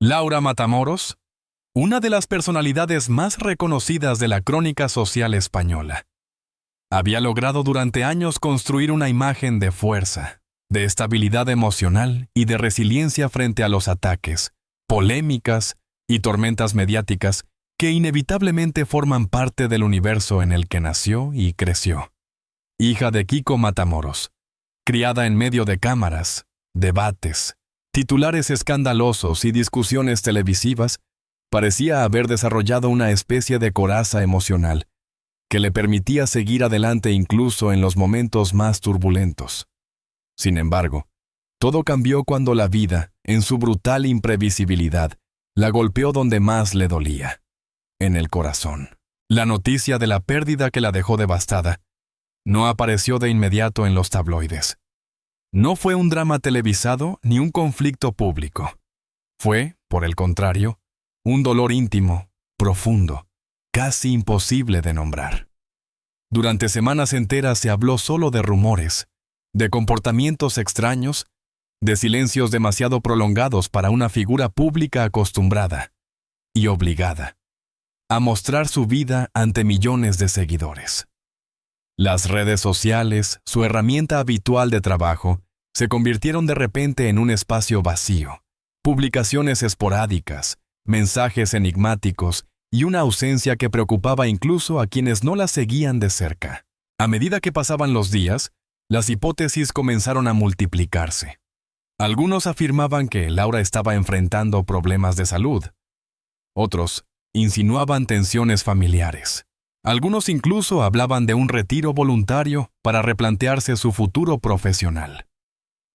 Laura Matamoros, una de las personalidades más reconocidas de la crónica social española. Había logrado durante años construir una imagen de fuerza, de estabilidad emocional y de resiliencia frente a los ataques, polémicas y tormentas mediáticas que inevitablemente forman parte del universo en el que nació y creció. Hija de Kiko Matamoros, criada en medio de cámaras, debates, titulares escandalosos y discusiones televisivas, parecía haber desarrollado una especie de coraza emocional que le permitía seguir adelante incluso en los momentos más turbulentos. Sin embargo, todo cambió cuando la vida, en su brutal imprevisibilidad, la golpeó donde más le dolía, en el corazón. La noticia de la pérdida que la dejó devastada no apareció de inmediato en los tabloides. No fue un drama televisado ni un conflicto público. Fue, por el contrario, un dolor íntimo, profundo, casi imposible de nombrar. Durante semanas enteras se habló solo de rumores, de comportamientos extraños, de silencios demasiado prolongados para una figura pública acostumbrada y obligada a mostrar su vida ante millones de seguidores. Las redes sociales, su herramienta habitual de trabajo, se convirtieron de repente en un espacio vacío. Publicaciones esporádicas, mensajes enigmáticos y una ausencia que preocupaba incluso a quienes no la seguían de cerca. A medida que pasaban los días, las hipótesis comenzaron a multiplicarse. Algunos afirmaban que Laura estaba enfrentando problemas de salud. Otros insinuaban tensiones familiares. Algunos incluso hablaban de un retiro voluntario para replantearse su futuro profesional.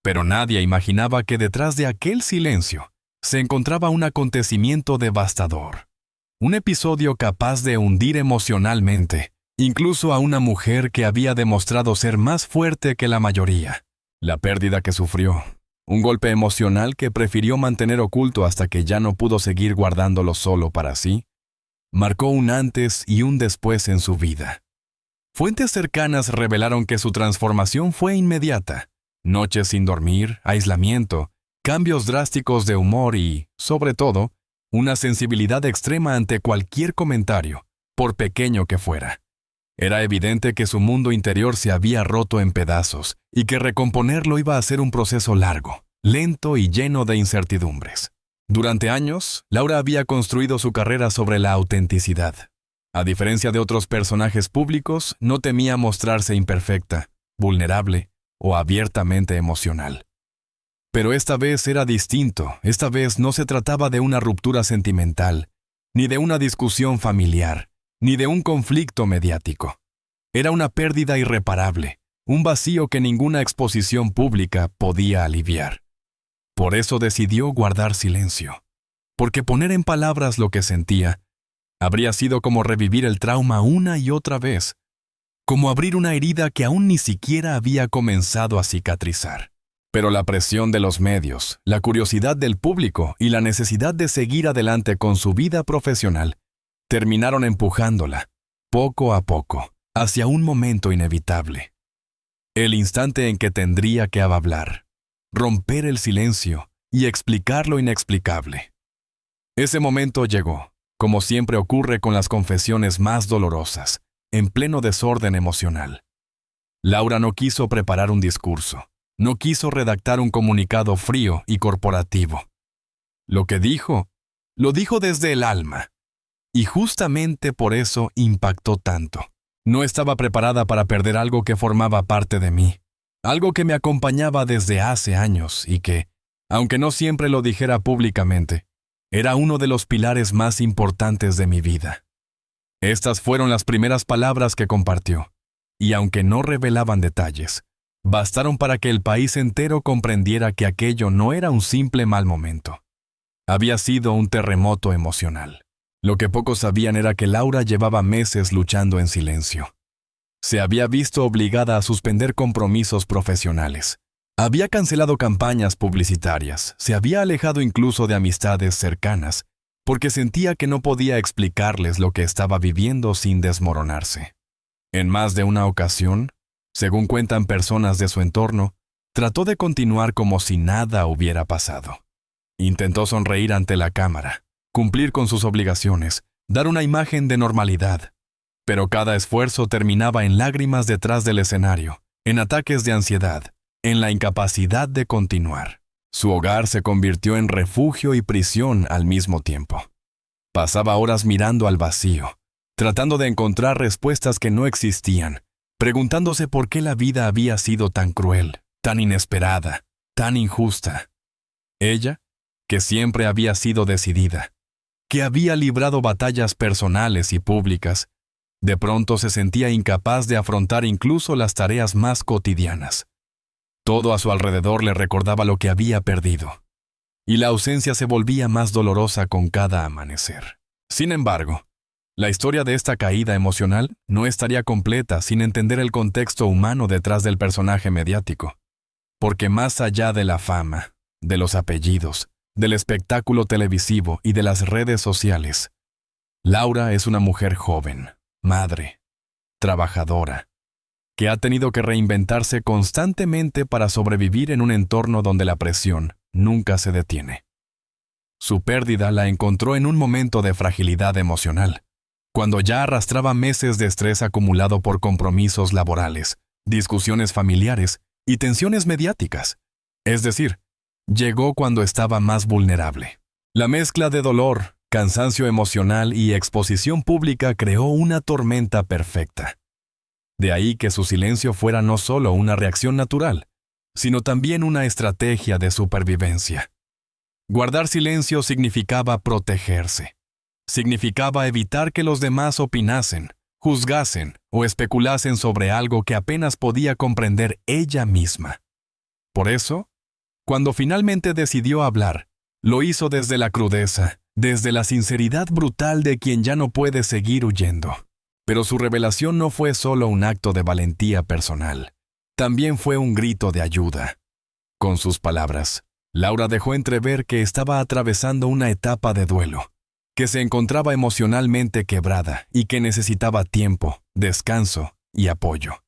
Pero nadie imaginaba que detrás de aquel silencio se encontraba un acontecimiento devastador. Un episodio capaz de hundir emocionalmente, incluso a una mujer que había demostrado ser más fuerte que la mayoría. La pérdida que sufrió, un golpe emocional que prefirió mantener oculto hasta que ya no pudo seguir guardándolo solo para sí, marcó un antes y un después en su vida. Fuentes cercanas revelaron que su transformación fue inmediata. Noches sin dormir, aislamiento, cambios drásticos de humor y, sobre todo, una sensibilidad extrema ante cualquier comentario, por pequeño que fuera. Era evidente que su mundo interior se había roto en pedazos y que recomponerlo iba a ser un proceso largo, lento y lleno de incertidumbres. Durante años, Laura había construido su carrera sobre la autenticidad. A diferencia de otros personajes públicos, no temía mostrarse imperfecta, vulnerable o abiertamente emocional. Pero esta vez era distinto. Esta vez no se trataba de una ruptura sentimental, ni de una discusión familiar, ni de un conflicto mediático. Era una pérdida irreparable, un vacío que ninguna exposición pública podía aliviar. Por eso decidió guardar silencio, porque poner en palabras lo que sentía habría sido como revivir el trauma una y otra vez, como abrir una herida que aún ni siquiera había comenzado a cicatrizar. Pero la presión de los medios, la curiosidad del público y la necesidad de seguir adelante con su vida profesional terminaron empujándola, poco a poco, hacia un momento inevitable. El instante en que tendría que hablar, romper el silencio y explicar lo inexplicable. Ese momento llegó, como siempre ocurre con las confesiones más dolorosas, en pleno desorden emocional. Laura no quiso preparar un discurso, no quiso redactar un comunicado frío y corporativo. Lo que dijo, lo dijo desde el alma, y justamente por eso impactó tanto. No estaba preparada para perder algo que formaba parte de mí, algo que me acompañaba desde hace años y que, aunque no siempre lo dijera públicamente, era uno de los pilares más importantes de mi vida. Estas fueron las primeras palabras que compartió, y aunque no revelaban detalles, bastaron para que el país entero comprendiera que aquello no era un simple mal momento. Había sido un terremoto emocional. Lo que pocos sabían era que Laura llevaba meses luchando en silencio. Se había visto obligada a suspender compromisos profesionales. Había cancelado campañas publicitarias, se había alejado incluso de amistades cercanas, porque sentía que no podía explicarles lo que estaba viviendo sin desmoronarse. En más de una ocasión, según cuentan personas de su entorno, trató de continuar como si nada hubiera pasado. Intentó sonreír ante la cámara, cumplir con sus obligaciones, dar una imagen de normalidad. Pero cada esfuerzo terminaba en lágrimas detrás del escenario, en ataques de ansiedad, en la incapacidad de continuar. Su hogar se convirtió en refugio y prisión al mismo tiempo. Pasaba horas mirando al vacío, tratando de encontrar respuestas que no existían, preguntándose por qué la vida había sido tan cruel, tan inesperada, tan injusta. Ella, que siempre había sido decidida, que había librado batallas personales y públicas, de pronto se sentía incapaz de afrontar incluso las tareas más cotidianas. Todo a su alrededor le recordaba lo que había perdido, y la ausencia se volvía más dolorosa con cada amanecer. Sin embargo, la historia de esta caída emocional no estaría completa sin entender el contexto humano detrás del personaje mediático, porque más allá de la fama, de los apellidos, del espectáculo televisivo y de las redes sociales, Laura es una mujer joven, madre, trabajadora, que ha tenido que reinventarse constantemente para sobrevivir en un entorno donde la presión nunca se detiene. Su pérdida la encontró en un momento de fragilidad emocional, cuando ya arrastraba meses de estrés acumulado por compromisos laborales, discusiones familiares y tensiones mediáticas. Es decir, llegó cuando estaba más vulnerable. La mezcla de dolor, cansancio emocional y exposición pública creó una tormenta perfecta. De ahí que su silencio fuera no solo una reacción natural, sino también una estrategia de supervivencia. Guardar silencio significaba protegerse. Significaba evitar que los demás opinasen, juzgasen o especulasen sobre algo que apenas podía comprender ella misma. Por eso, cuando finalmente decidió hablar, lo hizo desde la crudeza, desde la sinceridad brutal de quien ya no puede seguir huyendo. Pero su revelación no fue solo un acto de valentía personal, también fue un grito de ayuda. Con sus palabras, Laura dejó entrever que estaba atravesando una etapa de duelo, que se encontraba emocionalmente quebrada y que necesitaba tiempo, descanso y apoyo.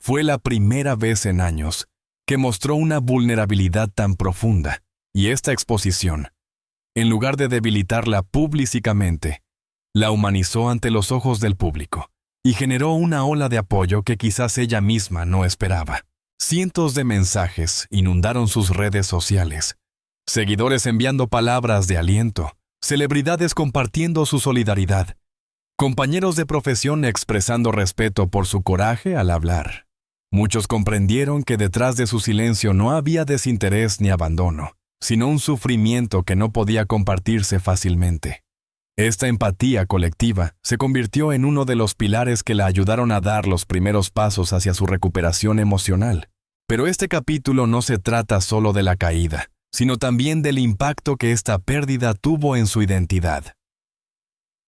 Fue la primera vez en años que mostró una vulnerabilidad tan profunda, y esta exposición, en lugar de debilitarla públicamente, la humanizó ante los ojos del público y generó una ola de apoyo que quizás ella misma no esperaba. Cientos de mensajes inundaron sus redes sociales, seguidores enviando palabras de aliento, celebridades compartiendo su solidaridad, compañeros de profesión expresando respeto por su coraje al hablar. Muchos comprendieron que detrás de su silencio no había desinterés ni abandono, sino un sufrimiento que no podía compartirse fácilmente. Esta empatía colectiva se convirtió en uno de los pilares que la ayudaron a dar los primeros pasos hacia su recuperación emocional. Pero este capítulo no se trata solo de la caída, sino también del impacto que esta pérdida tuvo en su identidad.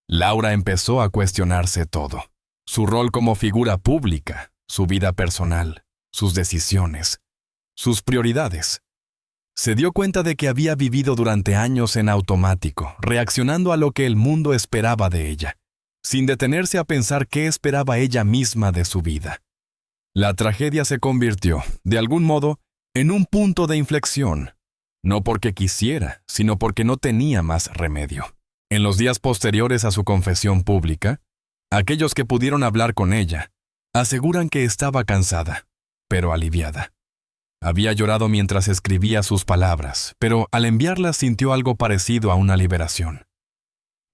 Laura empezó a cuestionarse todo: su rol como figura pública, su vida personal, sus decisiones, sus prioridades. Se dio cuenta de que había vivido durante años en automático, reaccionando a lo que el mundo esperaba de ella, sin detenerse a pensar qué esperaba ella misma de su vida. La tragedia se convirtió, de algún modo, en un punto de inflexión, no porque quisiera, sino porque no tenía más remedio. En los días posteriores a su confesión pública, aquellos que pudieron hablar con ella aseguran que estaba cansada, pero aliviada. Había llorado mientras escribía sus palabras, pero al enviarlas sintió algo parecido a una liberación.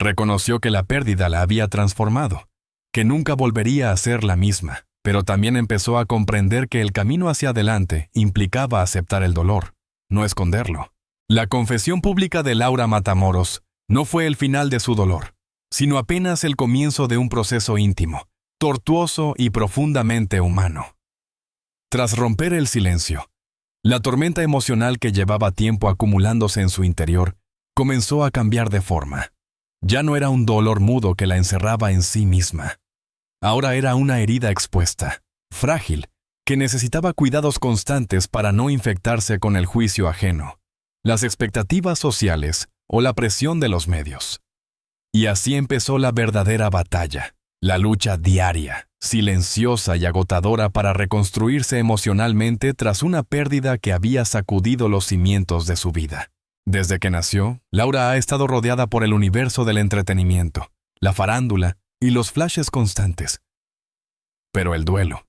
Reconoció que la pérdida la había transformado, que nunca volvería a ser la misma, pero también empezó a comprender que el camino hacia adelante implicaba aceptar el dolor, no esconderlo. La confesión pública de Laura Matamoros no fue el final de su dolor, sino apenas el comienzo de un proceso íntimo, tortuoso y profundamente humano. Tras romper el silencio, la tormenta emocional que llevaba tiempo acumulándose en su interior comenzó a cambiar de forma. Ya no era un dolor mudo que la encerraba en sí misma. Ahora era una herida expuesta, frágil, que necesitaba cuidados constantes para no infectarse con el juicio ajeno, las expectativas sociales o la presión de los medios. Y así empezó la verdadera batalla, la lucha diaria, silenciosa y agotadora para reconstruirse emocionalmente tras una pérdida que había sacudido los cimientos de su vida. Desde que nació, Laura ha estado rodeada por el universo del entretenimiento, la farándula y los flashes constantes. Pero el duelo,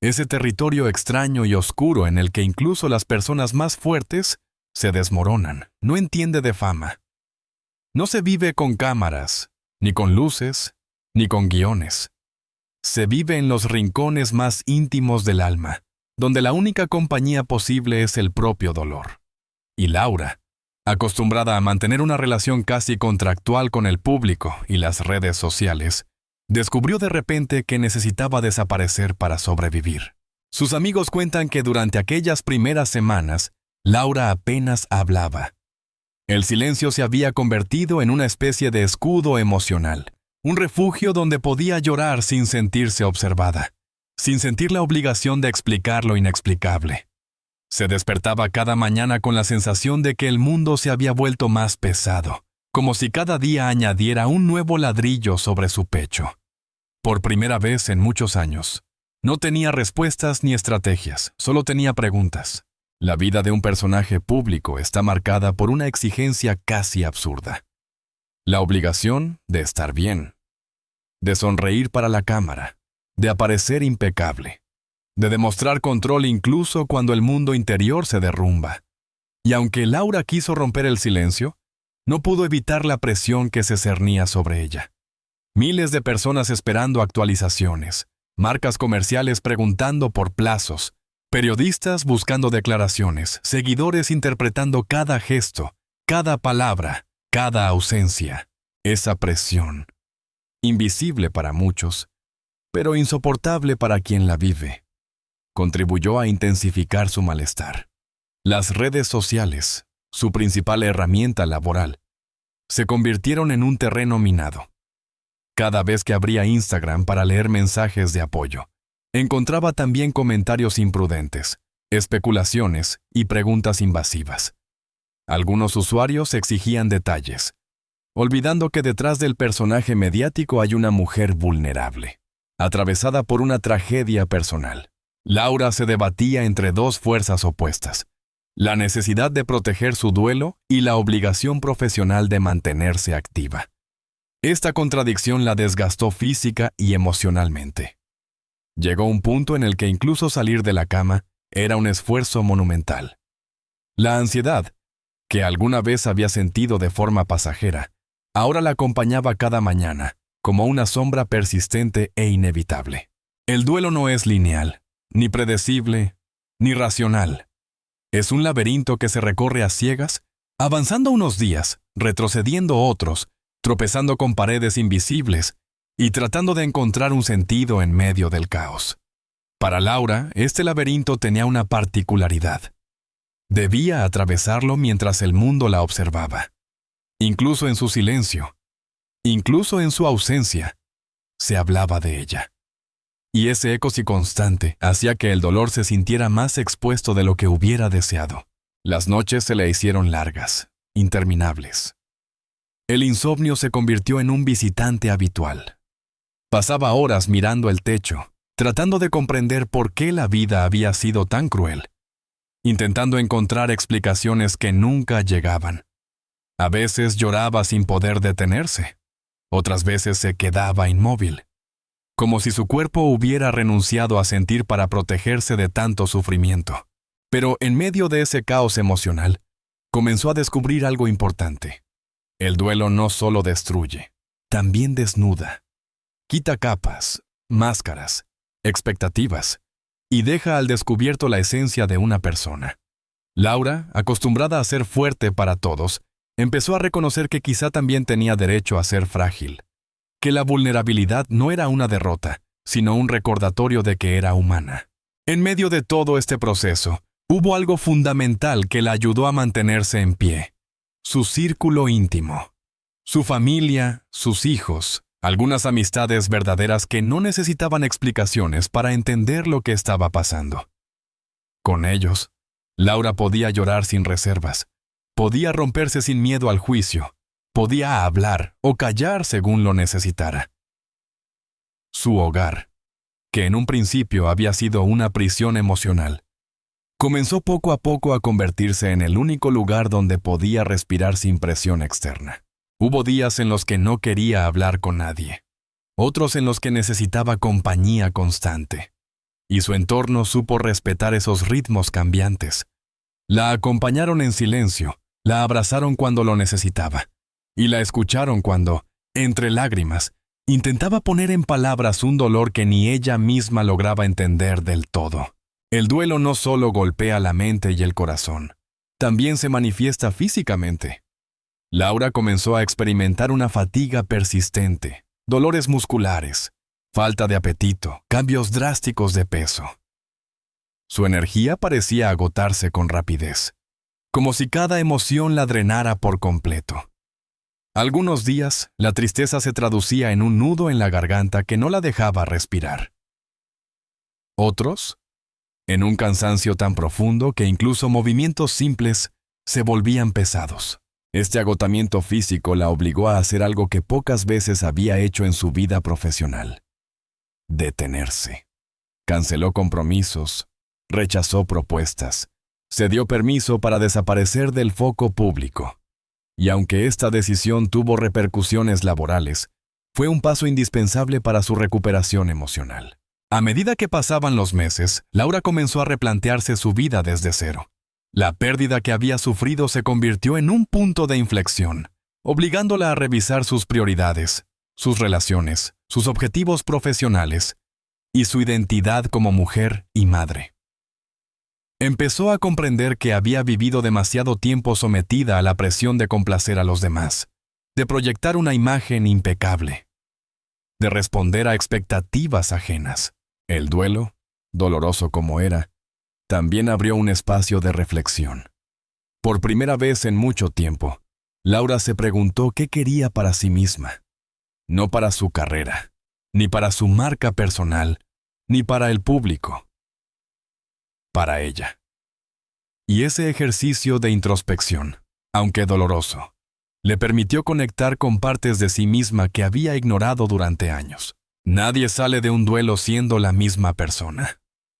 ese territorio extraño y oscuro en el que incluso las personas más fuertes se desmoronan, no entiende de fama. No se vive con cámaras, ni con luces, ni con guiones. Se vive en los rincones más íntimos del alma, donde la única compañía posible es el propio dolor. Y Laura, acostumbrada a mantener una relación casi contractual con el público y las redes sociales, descubrió de repente que necesitaba desaparecer para sobrevivir. Sus amigos cuentan que durante aquellas primeras semanas, Laura apenas hablaba. El silencio se había convertido en una especie de escudo emocional, un refugio donde podía llorar sin sentirse observada, sin sentir la obligación de explicar lo inexplicable. Se despertaba cada mañana con la sensación de que el mundo se había vuelto más pesado, como si cada día añadiera un nuevo ladrillo sobre su pecho. Por primera vez en muchos años, no tenía respuestas ni estrategias, solo tenía preguntas. La vida de un personaje público está marcada por una exigencia casi absurda. La obligación de estar bien, de sonreír para la cámara, de aparecer impecable, de demostrar control incluso cuando el mundo interior se derrumba. Y aunque Laura quiso romper el silencio, no pudo evitar la presión que se cernía sobre ella. Miles de personas esperando actualizaciones, marcas comerciales preguntando por plazos, periodistas buscando declaraciones, seguidores interpretando cada gesto, cada palabra, cada ausencia. Esa presión, invisible para muchos, pero insoportable para quien la vive, contribuyó a intensificar su malestar. Las redes sociales, su principal herramienta laboral, se convirtieron en un terreno minado. Cada vez que abría Instagram para leer mensajes de apoyo, encontraba también comentarios imprudentes, especulaciones y preguntas invasivas. Algunos usuarios exigían detalles, olvidando que detrás del personaje mediático hay una mujer vulnerable, atravesada por una tragedia personal. Laura se debatía entre dos fuerzas opuestas: la necesidad de proteger su duelo y la obligación profesional de mantenerse activa. Esta contradicción la desgastó física y emocionalmente. Llegó un punto en el que incluso salir de la cama era un esfuerzo monumental. La ansiedad, que alguna vez había sentido de forma pasajera, ahora la acompañaba cada mañana, como una sombra persistente e inevitable. El duelo no es lineal, ni predecible, ni racional. Es un laberinto que se recorre a ciegas, avanzando unos días, retrocediendo otros, tropezando con paredes invisibles y tratando de encontrar un sentido en medio del caos. Para Laura, este laberinto tenía una particularidad. Debía atravesarlo mientras el mundo la observaba. Incluso en su silencio, incluso en su ausencia, se hablaba de ella. Y ese eco constante hacía que el dolor se sintiera más expuesto de lo que hubiera deseado. Las noches se le hicieron largas, interminables. El insomnio se convirtió en un visitante habitual. Pasaba horas mirando el techo, tratando de comprender por qué la vida había sido tan cruel, intentando encontrar explicaciones que nunca llegaban. A veces lloraba sin poder detenerse, otras veces se quedaba inmóvil, como si su cuerpo hubiera renunciado a sentir para protegerse de tanto sufrimiento. Pero en medio de ese caos emocional, comenzó a descubrir algo importante. El duelo no solo destruye, también desnuda. Quita capas, máscaras, expectativas, y deja al descubierto la esencia de una persona. Laura, acostumbrada a ser fuerte para todos, empezó a reconocer que quizá también tenía derecho a ser frágil, que la vulnerabilidad no era una derrota, sino un recordatorio de que era humana. En medio de todo este proceso, hubo algo fundamental que la ayudó a mantenerse en pie: su círculo íntimo, su familia, sus hijos, algunas amistades verdaderas que no necesitaban explicaciones para entender lo que estaba pasando. Con ellos, Laura podía llorar sin reservas, podía romperse sin miedo al juicio, podía hablar o callar según lo necesitara. Su hogar, que en un principio había sido una prisión emocional, Comenzó poco a poco a convertirse en el único lugar donde podía respirar sin presión externa. Hubo días en los que no quería hablar con nadie, otros en los que necesitaba compañía constante, y su entorno supo respetar esos ritmos cambiantes. La acompañaron en silencio, la abrazaron cuando lo necesitaba, y la escucharon cuando, entre lágrimas, intentaba poner en palabras un dolor que ni ella misma lograba entender del todo. El duelo no solo golpea la mente y el corazón, también se manifiesta físicamente. Laura comenzó a experimentar una fatiga persistente, dolores musculares, falta de apetito, cambios drásticos de peso. Su energía parecía agotarse con rapidez, como si cada emoción la drenara por completo. Algunos días, la tristeza se traducía en un nudo en la garganta que no la dejaba respirar. Otros, en un cansancio tan profundo que incluso movimientos simples se volvían pesados. Este agotamiento físico la obligó a hacer algo que pocas veces había hecho en su vida profesional: detenerse. Canceló compromisos, rechazó propuestas, se dio permiso para desaparecer del foco público. Y aunque esta decisión tuvo repercusiones laborales, fue un paso indispensable para su recuperación emocional. A medida que pasaban los meses, Laura comenzó a replantearse su vida desde cero. La pérdida que había sufrido se convirtió en un punto de inflexión, obligándola a revisar sus prioridades, sus relaciones, sus objetivos profesionales y su identidad como mujer y madre. Empezó a comprender que había vivido demasiado tiempo sometida a la presión de complacer a los demás, de proyectar una imagen impecable, de responder a expectativas ajenas. El duelo, doloroso como era, también abrió un espacio de reflexión. Por primera vez en mucho tiempo, Laura se preguntó qué quería para sí misma. No para su carrera, ni para su marca personal, ni para el público. Para ella. Y ese ejercicio de introspección, aunque doloroso, le permitió conectar con partes de sí misma que había ignorado durante años. Nadie sale de un duelo siendo la misma persona.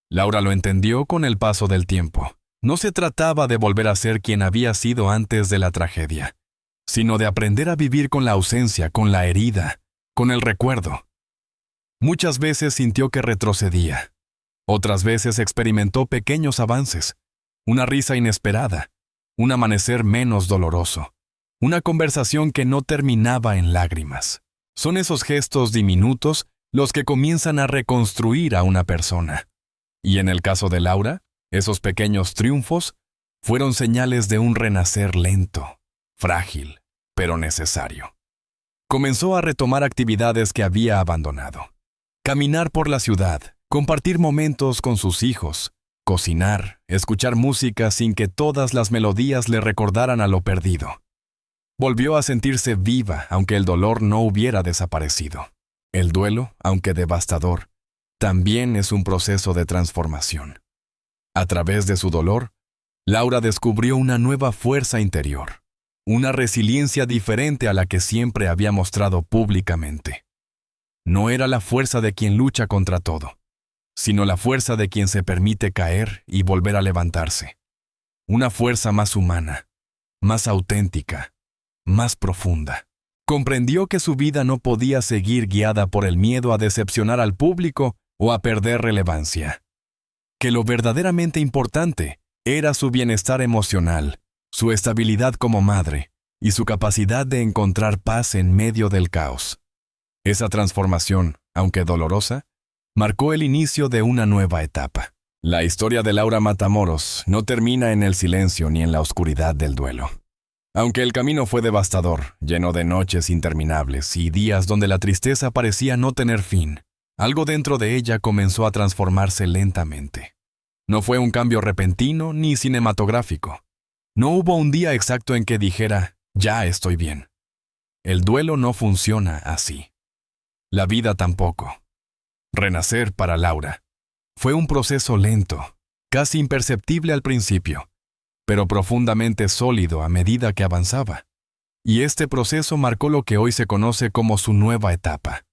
Laura lo entendió con el paso del tiempo. No se trataba de volver a ser quien había sido antes de la tragedia, sino de aprender a vivir con la ausencia, con la herida, con el recuerdo. Muchas veces sintió que retrocedía. Otras veces experimentó pequeños avances, una risa inesperada, un amanecer menos doloroso, una conversación que no terminaba en lágrimas. Son esos gestos diminutos los que comienzan a reconstruir a una persona. Y en el caso de Laura, esos pequeños triunfos fueron señales de un renacer lento, frágil, pero necesario. Comenzó a retomar actividades que había abandonado. Caminar por la ciudad, compartir momentos con sus hijos, cocinar, escuchar música sin que todas las melodías le recordaran a lo perdido. Volvió a sentirse viva, aunque el dolor no hubiera desaparecido. El duelo, aunque devastador, también es un proceso de transformación. A través de su dolor, Laura descubrió una nueva fuerza interior, una resiliencia diferente a la que siempre había mostrado públicamente. No era la fuerza de quien lucha contra todo, sino la fuerza de quien se permite caer y volver a levantarse. Una fuerza más humana, más auténtica, más profunda. Comprendió que su vida no podía seguir guiada por el miedo a decepcionar al público o a perder relevancia. Que lo verdaderamente importante era su bienestar emocional, su estabilidad como madre y su capacidad de encontrar paz en medio del caos. Esa transformación, aunque dolorosa, marcó el inicio de una nueva etapa. La historia de Laura Matamoros no termina en el silencio ni en la oscuridad del duelo. Aunque el camino fue devastador, lleno de noches interminables y días donde la tristeza parecía no tener fin, algo dentro de ella comenzó a transformarse lentamente. No fue un cambio repentino ni cinematográfico. No hubo un día exacto en que dijera, ya estoy bien. El duelo no funciona así. La vida tampoco. Renacer para Laura fue un proceso lento, casi imperceptible al principio, pero profundamente sólido a medida que avanzaba. Y este proceso marcó lo que hoy se conoce como su nueva etapa.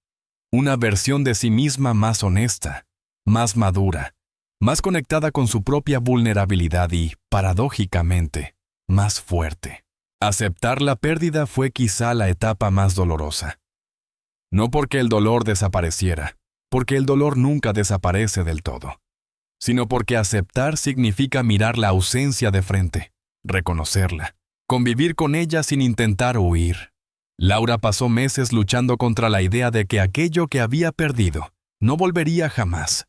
Una versión de sí misma más honesta, más madura, más conectada con su propia vulnerabilidad y, paradójicamente, más fuerte. Aceptar la pérdida fue quizá la etapa más dolorosa. No porque el dolor desapareciera, porque el dolor nunca desaparece del todo, sino porque aceptar significa mirar la ausencia de frente, reconocerla, convivir con ella sin intentar huir. Laura pasó meses luchando contra la idea de que aquello que había perdido no volvería jamás.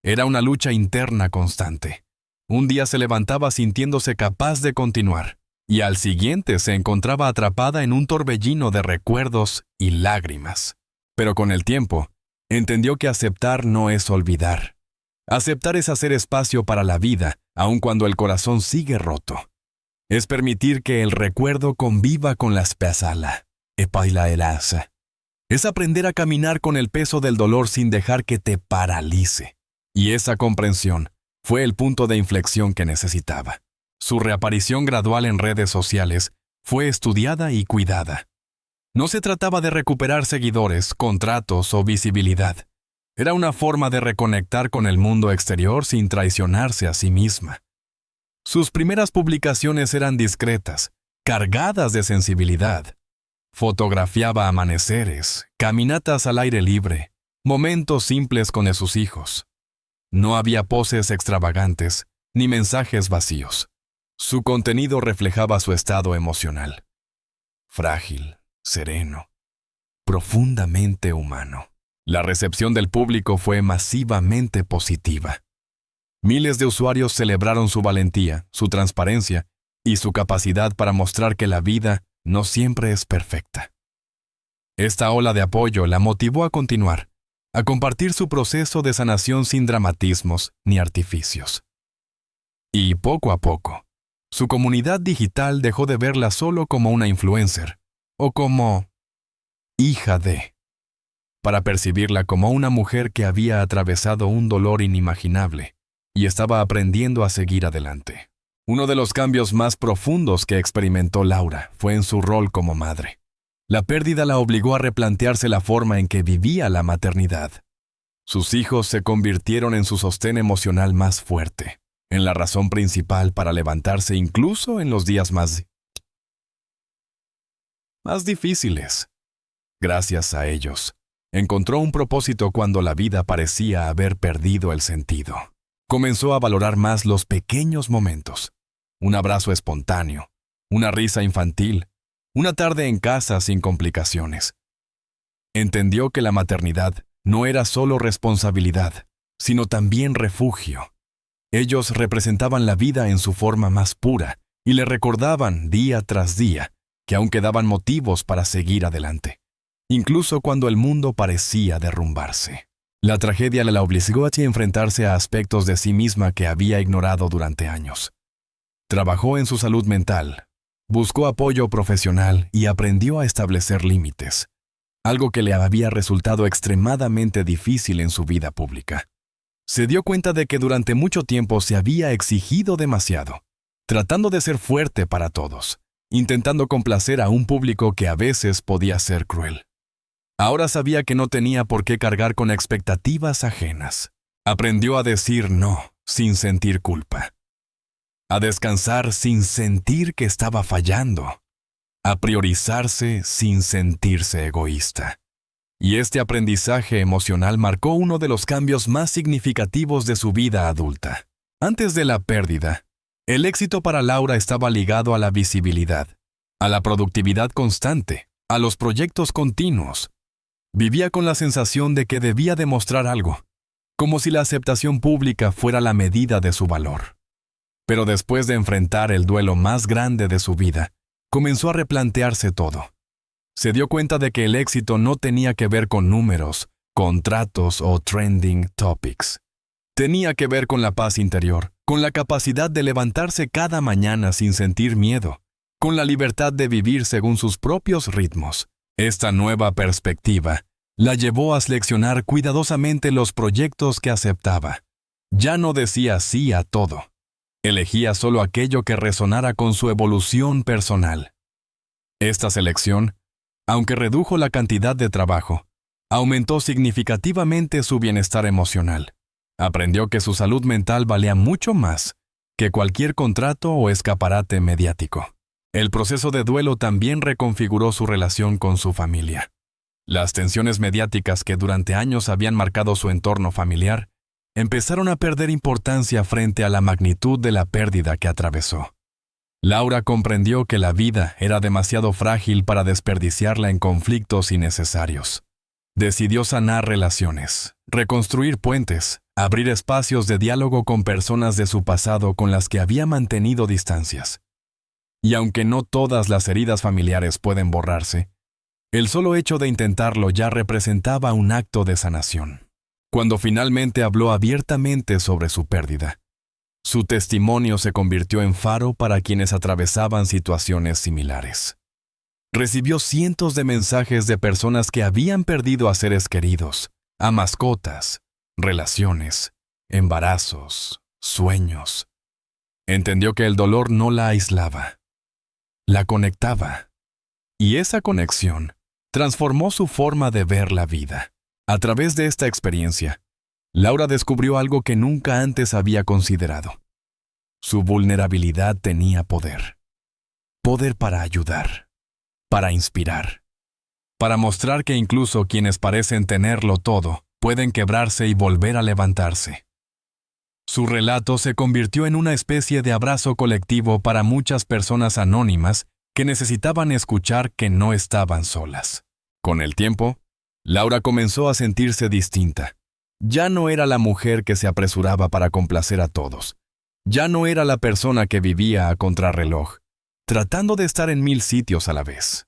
Era una lucha interna constante. Un día se levantaba sintiéndose capaz de continuar, y al siguiente se encontraba atrapada en un torbellino de recuerdos y lágrimas. Pero con el tiempo, entendió que aceptar no es olvidar. Aceptar es hacer espacio para la vida, aun cuando el corazón sigue roto. Es permitir que el recuerdo conviva con la spesala, epailaelasa. Es aprender a caminar con el peso del dolor sin dejar que te paralice. Y esa comprensión fue el punto de inflexión que necesitaba. Su reaparición gradual en redes sociales fue estudiada y cuidada. No se trataba de recuperar seguidores, contratos o visibilidad. Era una forma de reconectar con el mundo exterior sin traicionarse a sí misma. Sus primeras publicaciones eran discretas, cargadas de sensibilidad. Fotografiaba amaneceres, caminatas al aire libre, momentos simples con sus hijos. No había poses extravagantes, ni mensajes vacíos. Su contenido reflejaba su estado emocional. Frágil, sereno, profundamente humano. La recepción del público fue masivamente positiva. Miles de usuarios celebraron su valentía, su transparencia y su capacidad para mostrar que la vida no siempre es perfecta. Esta ola de apoyo la motivó a continuar, a compartir su proceso de sanación sin dramatismos ni artificios. Y poco a poco, su comunidad digital dejó de verla solo como una influencer o como hija de, para percibirla como una mujer que había atravesado un dolor inimaginable y estaba aprendiendo a seguir adelante. Uno de los cambios más profundos que experimentó Laura fue en su rol como madre. La pérdida la obligó a replantearse la forma en que vivía la maternidad. Sus hijos se convirtieron en su sostén emocional más fuerte, en la razón principal para levantarse incluso en los días más difíciles. Gracias a ellos, encontró un propósito cuando la vida parecía haber perdido el sentido. Comenzó a valorar más los pequeños momentos. Un abrazo espontáneo, una risa infantil, una tarde en casa sin complicaciones. Entendió que la maternidad no era solo responsabilidad, sino también refugio. Ellos representaban la vida en su forma más pura y le recordaban día tras día que aún quedaban motivos para seguir adelante, incluso cuando el mundo parecía derrumbarse. La tragedia la obligó a enfrentarse a aspectos de sí misma que había ignorado durante años. Trabajó en su salud mental, buscó apoyo profesional y aprendió a establecer límites, algo que le había resultado extremadamente difícil en su vida pública. Se dio cuenta de que durante mucho tiempo se había exigido demasiado, tratando de ser fuerte para todos, intentando complacer a un público que a veces podía ser cruel. Ahora sabía que no tenía por qué cargar con expectativas ajenas. Aprendió a decir no sin sentir culpa, a descansar sin sentir que estaba fallando, a priorizarse sin sentirse egoísta. Y este aprendizaje emocional marcó uno de los cambios más significativos de su vida adulta. Antes de la pérdida, el éxito para Laura estaba ligado a la visibilidad, a la productividad constante, a los proyectos continuos. Vivía con la sensación de que debía demostrar algo, como si la aceptación pública fuera la medida de su valor. Pero después de enfrentar el duelo más grande de su vida, comenzó a replantearse todo. Se dio cuenta de que el éxito no tenía que ver con números, contratos o trending topics. Tenía que ver con la paz interior, con la capacidad de levantarse cada mañana sin sentir miedo, con la libertad de vivir según sus propios ritmos. Esta nueva perspectiva la llevó a seleccionar cuidadosamente los proyectos que aceptaba. Ya no decía sí a todo. Elegía solo aquello que resonara con su evolución personal. Esta selección, aunque redujo la cantidad de trabajo, aumentó significativamente su bienestar emocional. Aprendió que su salud mental valía mucho más que cualquier contrato o escaparate mediático. El proceso de duelo también reconfiguró su relación con su familia. Las tensiones mediáticas que durante años habían marcado su entorno familiar empezaron a perder importancia frente a la magnitud de la pérdida que atravesó. Laura comprendió que la vida era demasiado frágil para desperdiciarla en conflictos innecesarios. Decidió sanar relaciones, reconstruir puentes, abrir espacios de diálogo con personas de su pasado con las que había mantenido distancias. Y aunque no todas las heridas familiares pueden borrarse, el solo hecho de intentarlo ya representaba un acto de sanación. Cuando finalmente habló abiertamente sobre su pérdida, su testimonio se convirtió en faro para quienes atravesaban situaciones similares. Recibió cientos de mensajes de personas que habían perdido a seres queridos, a mascotas, relaciones, embarazos, sueños. Entendió que el dolor no la aislaba, la conectaba. Y esa conexión transformó su forma de ver la vida. A través de esta experiencia, Laura descubrió algo que nunca antes había considerado. Su vulnerabilidad tenía poder. Poder para ayudar, para inspirar, para mostrar que incluso quienes parecen tenerlo todo pueden quebrarse y volver a levantarse. Su relato se convirtió en una especie de abrazo colectivo para muchas personas anónimas que necesitaban escuchar que no estaban solas. Con el tiempo, Laura comenzó a sentirse distinta. Ya no era la mujer que se apresuraba para complacer a todos. Ya no era la persona que vivía a contrarreloj, tratando de estar en 1000 sitios a la vez.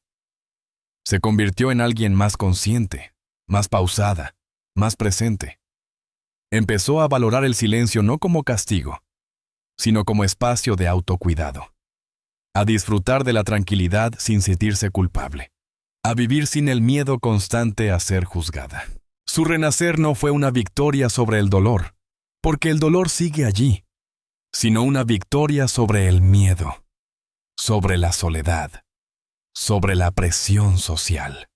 Se convirtió en alguien más consciente, más pausada, más presente. Empezó a valorar el silencio no como castigo, sino como espacio de autocuidado. A disfrutar de la tranquilidad sin sentirse culpable. A vivir sin el miedo constante a ser juzgada. Su renacer no fue una victoria sobre el dolor, porque el dolor sigue allí, sino una victoria sobre el miedo, sobre la soledad, sobre la presión social,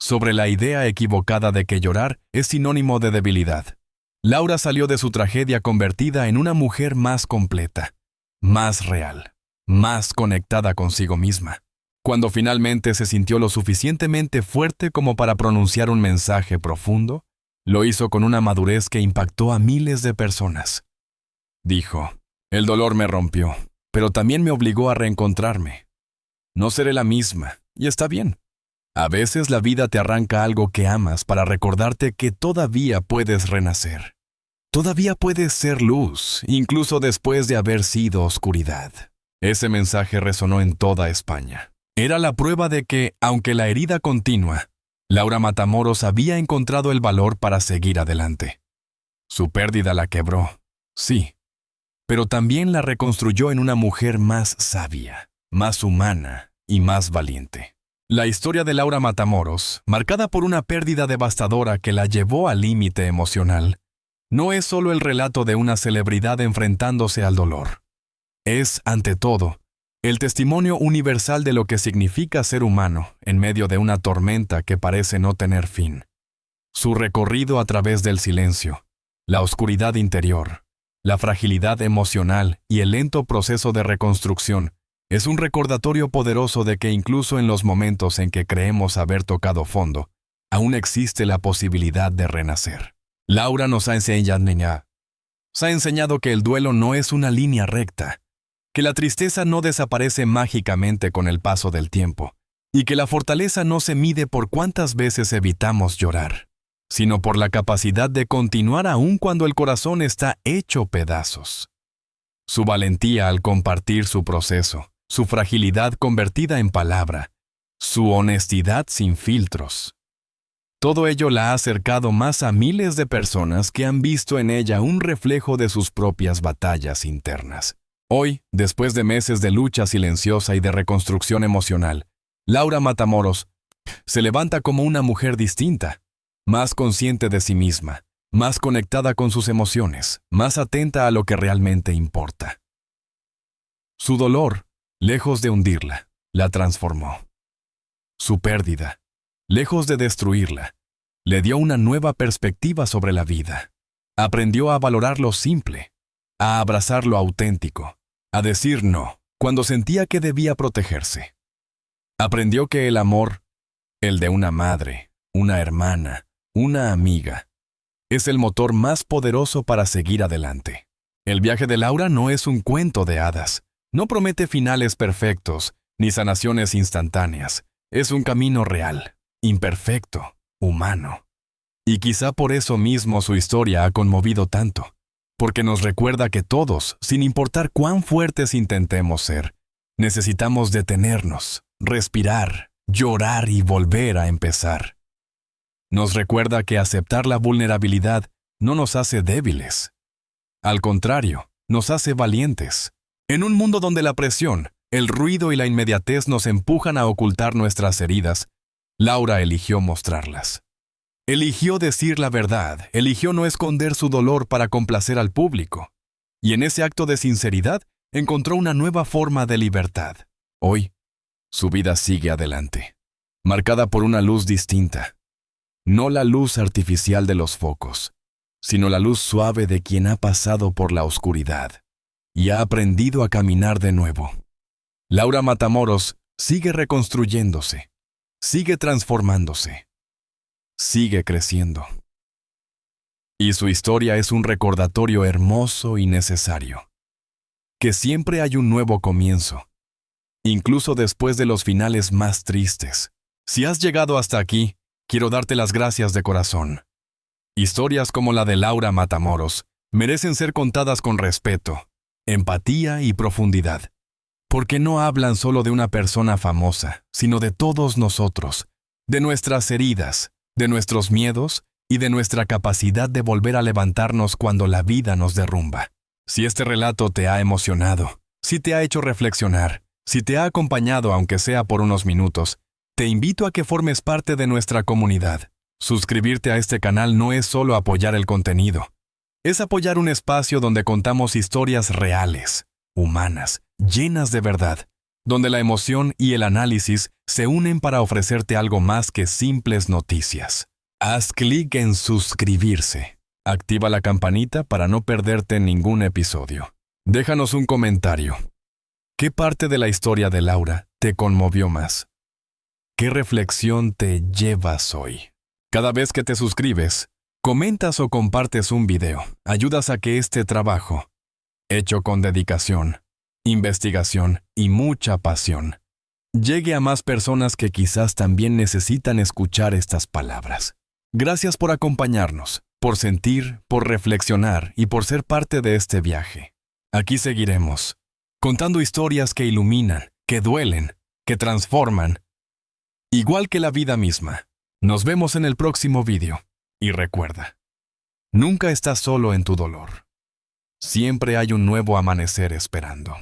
sobre la idea equivocada de que llorar es sinónimo de debilidad. Laura salió de su tragedia convertida en una mujer más completa, más real, más conectada consigo misma. Cuando finalmente se sintió lo suficientemente fuerte como para pronunciar un mensaje profundo, lo hizo con una madurez que impactó a miles de personas. Dijo, el dolor me rompió, pero también me obligó a reencontrarme. No seré la misma, y está bien. A veces la vida te arranca algo que amas para recordarte que todavía puedes renacer. Todavía puedes ser luz, incluso después de haber sido oscuridad. Ese mensaje resonó en toda España. Era la prueba de que, aunque la herida continúa, Laura Matamoros había encontrado el valor para seguir adelante. Su pérdida la quebró, sí, pero también la reconstruyó en una mujer más sabia, más humana y más valiente. La historia de Laura Matamoros, marcada por una pérdida devastadora que la llevó al límite emocional, no es solo el relato de una celebridad enfrentándose al dolor. Es, ante todo, el testimonio universal de lo que significa ser humano en medio de una tormenta que parece no tener fin. Su recorrido a través del silencio, la oscuridad interior, la fragilidad emocional y el lento proceso de reconstrucción es un recordatorio poderoso de que incluso en los momentos en que creemos haber tocado fondo, aún existe la posibilidad de renacer. Laura nos ha enseñado que el duelo no es una línea recta, que la tristeza no desaparece mágicamente con el paso del tiempo, y que la fortaleza no se mide por cuántas veces evitamos llorar, sino por la capacidad de continuar aún cuando el corazón está hecho pedazos. Su valentía al compartir su proceso, su fragilidad convertida en palabra, su honestidad sin filtros. Todo ello la ha acercado más a miles de personas que han visto en ella un reflejo de sus propias batallas internas. Hoy, después de meses de lucha silenciosa y de reconstrucción emocional, Laura Matamoros se levanta como una mujer distinta, más consciente de sí misma, más conectada con sus emociones, más atenta a lo que realmente importa. Su dolor, lejos de hundirla, la transformó. Su pérdida, lejos de destruirla, le dio una nueva perspectiva sobre la vida. Aprendió a valorar lo simple, a abrazar lo auténtico, a decir no cuando sentía que debía protegerse. Aprendió que el amor, el de una madre, una hermana, una amiga, es el motor más poderoso para seguir adelante. El viaje de Laura no es un cuento de hadas, no promete finales perfectos ni sanaciones instantáneas. Es un camino real, imperfecto, humano. Y quizá por eso mismo su historia ha conmovido tanto, porque nos recuerda que todos, sin importar cuán fuertes intentemos ser, necesitamos detenernos, respirar, llorar y volver a empezar. Nos recuerda que aceptar la vulnerabilidad no nos hace débiles. Al contrario, nos hace valientes. En un mundo donde la presión, el ruido y la inmediatez nos empujan a ocultar nuestras heridas, Laura eligió mostrarlas. Eligió decir la verdad, eligió no esconder su dolor para complacer al público. Y en ese acto de sinceridad encontró una nueva forma de libertad. Hoy, su vida sigue adelante, marcada por una luz distinta. No la luz artificial de los focos, sino la luz suave de quien ha pasado por la oscuridad y ha aprendido a caminar de nuevo. Laura Matamoros sigue reconstruyéndose, sigue transformándose, sigue creciendo. Y su historia es un recordatorio hermoso y necesario, que siempre hay un nuevo comienzo, incluso después de los finales más tristes. Si has llegado hasta aquí, quiero darte las gracias de corazón. Historias como la de Laura Matamoros merecen ser contadas con respeto, empatía y profundidad, porque no hablan solo de una persona famosa, sino de todos nosotros, de nuestras heridas, de nuestros miedos y de nuestra capacidad de volver a levantarnos cuando la vida nos derrumba. Si este relato te ha emocionado, si te ha hecho reflexionar, si te ha acompañado aunque sea por unos minutos, te invito a que formes parte de nuestra comunidad. Suscribirte a este canal no es solo apoyar el contenido, es apoyar un espacio donde contamos historias reales, humanas, llenas de verdad, donde la emoción y el análisis se unen para ofrecerte algo más que simples noticias. Haz clic en suscribirse. Activa la campanita para no perderte ningún episodio. Déjanos un comentario. ¿Qué parte de la historia de Laura te conmovió más? ¿Qué reflexión te llevas hoy? Cada vez que te suscribes, comentas o compartes un video, ayudas a que este trabajo, hecho con dedicación, investigación y mucha pasión, llegue a más personas que quizás también necesitan escuchar estas palabras. Gracias por acompañarnos, por sentir, por reflexionar y por ser parte de este viaje. Aquí seguiremos, contando historias que iluminan, que duelen, que transforman, igual que la vida misma. Nos vemos en el próximo video. Y recuerda, nunca estás solo en tu dolor. Siempre hay un nuevo amanecer esperando.